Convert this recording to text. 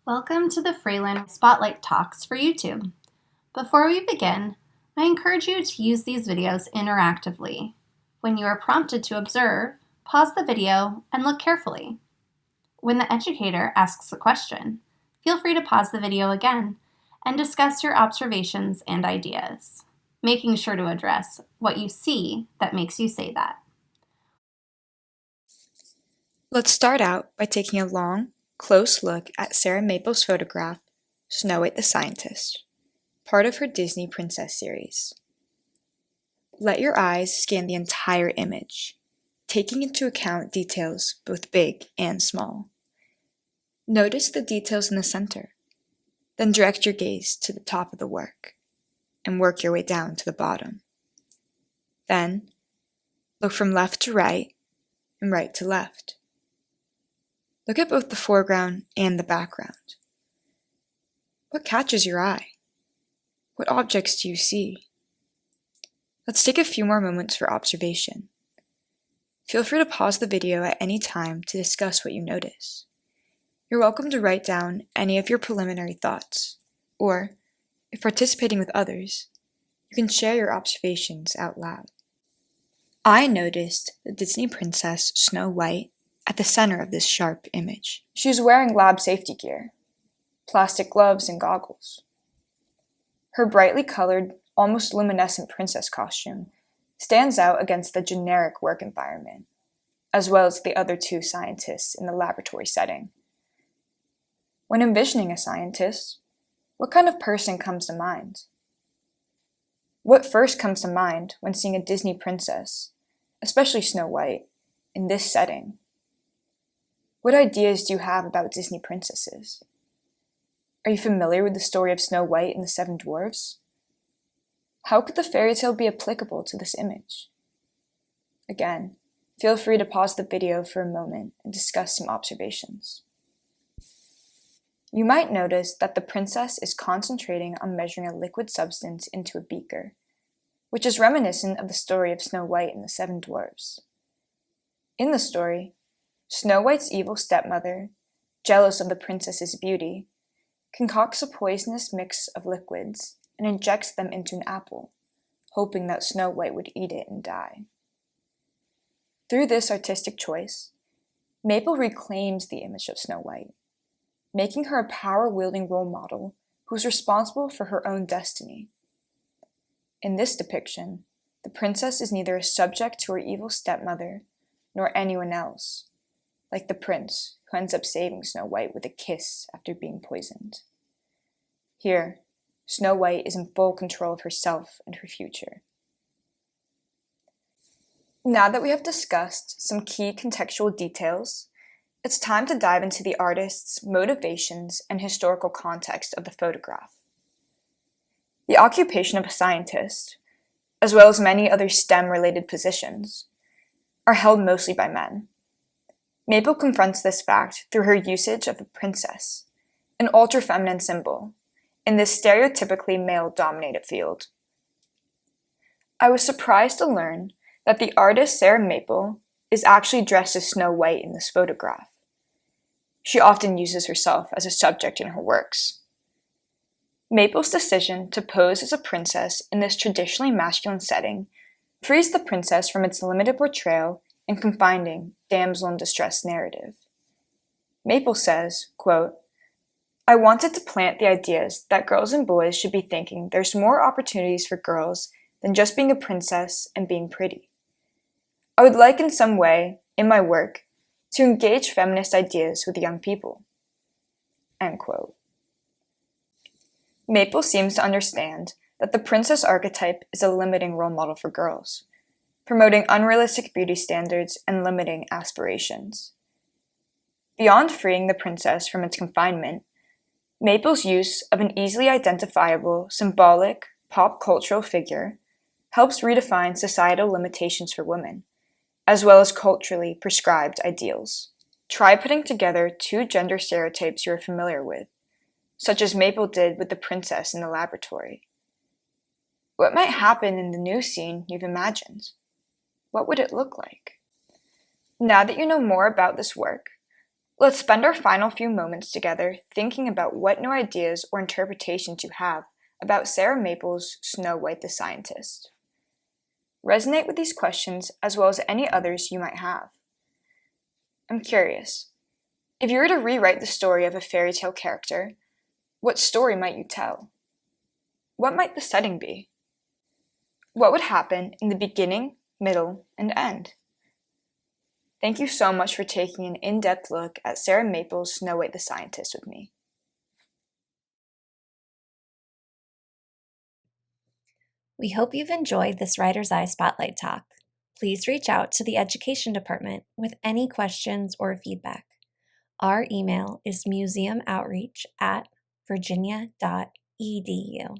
Welcome to the Fralin Spotlight Talks for YouTube. Before we begin, I encourage you to use these videos interactively. When you are prompted to observe, pause the video and look carefully. When the educator asks a question, feel free to pause the video again and discuss your observations and ideas, making sure to address what you see that makes you say that. Let's start out by taking a long, close look at Sarah Maple's photograph, Snow White the Scientist, part of her Disney Princess series. Let your eyes scan the entire image, taking into account details both big and small. Notice the details in the center, then direct your gaze to the top of the work, and work your way down to the bottom. Then, look from left to right and right to left. Look at both the foreground and the background. What catches your eye? What objects do you see? Let's take a few more moments for observation. Feel free to pause the video at any time to discuss what you notice. You're welcome to write down any of your preliminary thoughts, or, if participating with others, you can share your observations out loud. I noticed the Disney princess Snow White at the center of this sharp image. She's wearing lab safety gear, plastic gloves and goggles. Her brightly colored, almost luminescent princess costume stands out against the generic work environment, as well as the other two scientists in the laboratory setting. When envisioning a scientist, what kind of person comes to mind? What first comes to mind when seeing a Disney princess, especially Snow White, in this setting? What ideas do you have about Disney princesses? Are you familiar with the story of Snow White and the Seven Dwarfs? How could the fairy tale be applicable to this image? Again, feel free to pause the video for a moment and discuss some observations. You might notice that the princess is concentrating on measuring a liquid substance into a beaker, which is reminiscent of the story of Snow White and the Seven Dwarfs. In the story, Snow White's evil stepmother, jealous of the princess's beauty, concocts a poisonous mix of liquids and injects them into an apple, hoping that Snow White would eat it and die. Through this artistic choice, Maple reclaims the image of Snow White, making her a power-wielding role model who's responsible for her own destiny. In this depiction, the princess is neither a subject to her evil stepmother nor anyone else, like the prince who ends up saving Snow White with a kiss after being poisoned. Here, Snow White is in full control of herself and her future. Now that we have discussed some key contextual details, it's time to dive into the artist's motivations and historical context of the photograph. The occupation of a scientist, as well as many other STEM-related positions, are held mostly by men. Maple confronts this fact through her usage of a princess, an ultra-feminine symbol, in this stereotypically male-dominated field. I was surprised to learn that the artist Sarah Maple is actually dressed as Snow White in this photograph. She often uses herself as a subject in her works. Maple's decision to pose as a princess in this traditionally masculine setting frees the princess from its limited portrayal and confining damsel in distress narrative. Maple says, quote, "I wanted to plant the ideas that girls and boys should be thinking there's more opportunities for girls than just being a princess and being pretty. I would like in some way, in my work, to engage feminist ideas with young people." End quote. Maple seems to understand that the princess archetype is a limiting role model for girls, promoting unrealistic beauty standards and limiting aspirations. Beyond freeing the princess from its confinement, Maple's use of an easily identifiable, symbolic, pop cultural figure helps redefine societal limitations for women, as well as culturally prescribed ideals. Try putting together two gender stereotypes you're familiar with, such as Maple did with the princess in the laboratory. What might happen in the new scene you've imagined? What would it look like? Now that you know more about this work, Let's spend our final few moments together thinking about what new ideas or interpretations you have about Sarah Maples' Snow White the Scientist. Resonate with these questions as well as any others you might have. I'm curious, if you were to rewrite the story of a fairy tale character, what story might you tell? What might the setting be? What would happen in the beginning, middle, and end? Thank you so much for taking an in-depth look at Sarah Maples' Snow White the Scientist with me. We hope you've enjoyed this Writer's Eye Spotlight Talk. Please reach out to the Education Department with any questions or feedback. Our email is museumoutreach@virginia.edu.